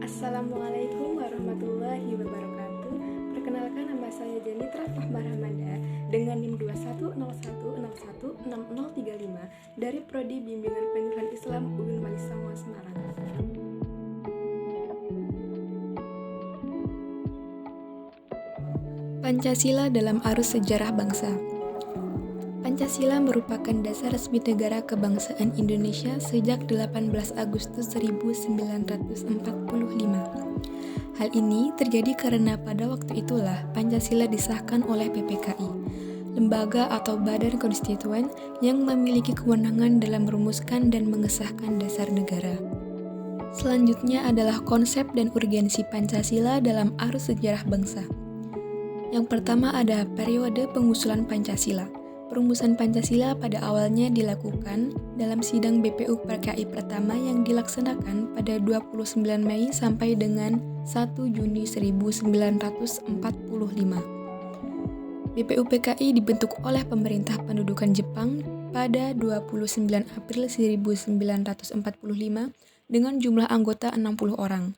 Assalamualaikum warahmatullahi wabarakatuh. Perkenalkan, nama saya Jenitra Fahmarhamanda dengan NIM 2101016035 dari Prodi Bimbingan Penyuluhan Islam UIN Walisango Semarang. Pancasila dalam arus sejarah bangsa. Pancasila merupakan dasar resmi negara kebangsaan Indonesia sejak 18 Agustus 1945. Hal ini terjadi karena pada waktu itulah Pancasila disahkan oleh PPKI, lembaga atau badan konstituen yang memiliki kewenangan dalam merumuskan dan mengesahkan dasar negara. Selanjutnya adalah konsep dan urgensi Pancasila dalam arus sejarah bangsa. Yang pertama ada periode pengusulan Pancasila. Perumusan Pancasila pada awalnya dilakukan dalam sidang BPU PKI pertama yang dilaksanakan pada 29 Mei sampai dengan 1 Juni 1945. BPU PKI dibentuk oleh pemerintah pendudukan Jepang pada 29 April 1945 dengan jumlah anggota 60 orang.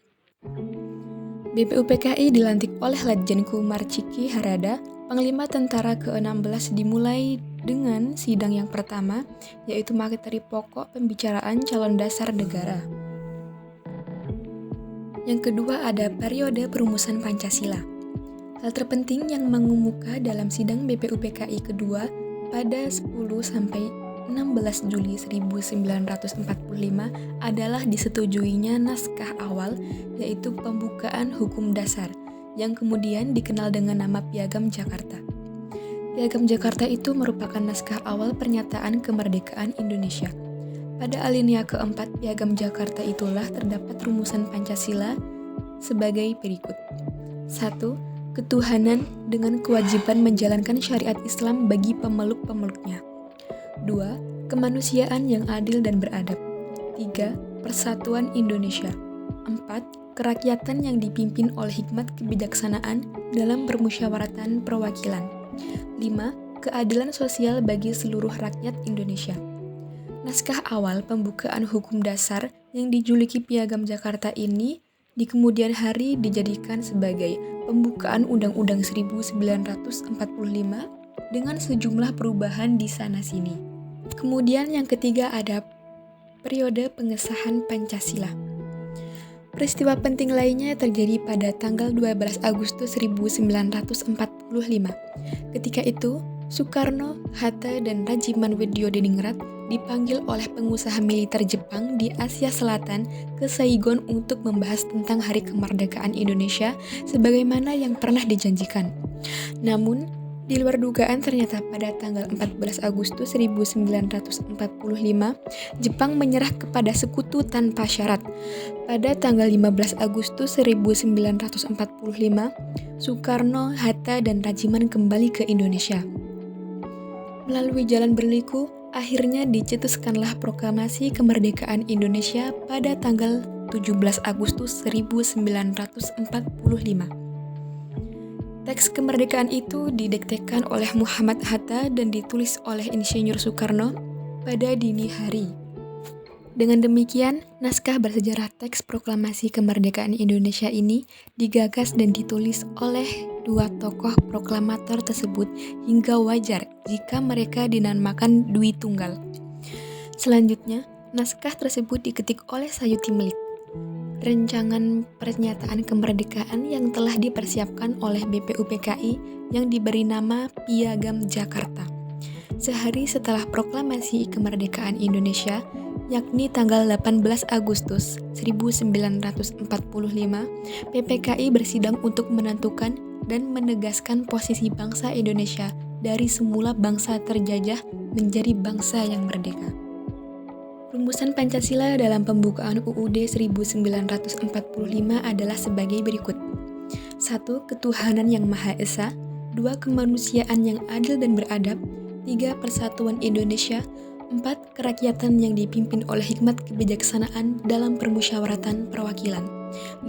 BPU PKI dilantik oleh Letjenku Marchiki Harada, Panglima Tentara ke-16. Dimulai dengan sidang yang pertama, yaitu materi pokok pembicaraan calon dasar negara. Yang kedua ada periode perumusan Pancasila. Hal terpenting yang mengemuka dalam sidang BPU PKI kedua pada 10-16 Juli 1945 adalah disetujuinya naskah awal, yaitu Pembukaan Hukum Dasar, yang kemudian dikenal dengan nama Piagam Jakarta. Piagam Jakarta itu merupakan naskah awal pernyataan kemerdekaan Indonesia. Pada alinea keempat Piagam Jakarta itulah terdapat rumusan Pancasila sebagai berikut. 1. Ketuhanan dengan kewajiban menjalankan syariat Islam bagi pemeluk-pemeluknya. 2. Kemanusiaan yang adil dan beradab. 3. Persatuan Indonesia. 4. Kerakyatan yang dipimpin oleh hikmat kebijaksanaan dalam permusyawaratan perwakilan. 5. Keadilan sosial bagi seluruh rakyat Indonesia. Naskah awal pembukaan hukum dasar yang dijuluki Piagam Jakarta ini di kemudian hari dijadikan sebagai pembukaan Undang-Undang 1945 dengan sejumlah perubahan di sana-sini. Kemudian yang ketiga ada periode pengesahan Pancasila. Peristiwa penting lainnya terjadi pada tanggal 12 Agustus 1945. Ketika itu, Soekarno, Hatta, dan Rajiman Weddiodiningrat dipanggil oleh pengusaha militer Jepang di Asia Selatan ke Saigon untuk membahas tentang Hari Kemerdekaan Indonesia sebagaimana yang pernah dijanjikan. Namun, di luar dugaan ternyata pada tanggal 14 Agustus 1945, Jepang menyerah kepada sekutu tanpa syarat. Pada tanggal 15 Agustus 1945, Soekarno, Hatta, dan Rajiman kembali ke Indonesia. Melalui jalan berliku, akhirnya dicetuskanlah Proklamasi Kemerdekaan Indonesia pada tanggal 17 Agustus 1945. Teks kemerdekaan itu didiktekan oleh Muhammad Hatta dan ditulis oleh Insinyur Soekarno pada dini hari. Dengan demikian, naskah bersejarah teks Proklamasi Kemerdekaan Indonesia ini digagas dan ditulis oleh dua tokoh proklamator tersebut hingga wajar jika mereka dinamakan Dwi Tunggal. Selanjutnya, naskah tersebut diketik oleh Sayuti Melik. Rencangan pernyataan kemerdekaan yang telah dipersiapkan oleh BPU PKI yang diberi nama Piagam Jakarta. Sehari setelah Proklamasi Kemerdekaan Indonesia, yakni tanggal 18 Agustus 1945, PPKI bersidang untuk menentukan dan menegaskan posisi bangsa Indonesia dari semula bangsa terjajah menjadi bangsa yang merdeka. Rumusan Pancasila dalam pembukaan UUD 1945 adalah sebagai berikut. 1. Ketuhanan yang Maha Esa. 2. Kemanusiaan yang adil dan beradab. 3. Persatuan Indonesia. 4. Kerakyatan yang dipimpin oleh hikmat kebijaksanaan dalam permusyawaratan perwakilan.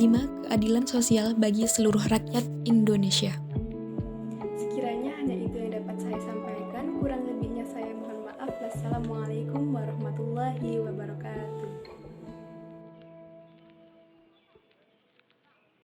5. Keadilan sosial bagi seluruh rakyat Indonesia.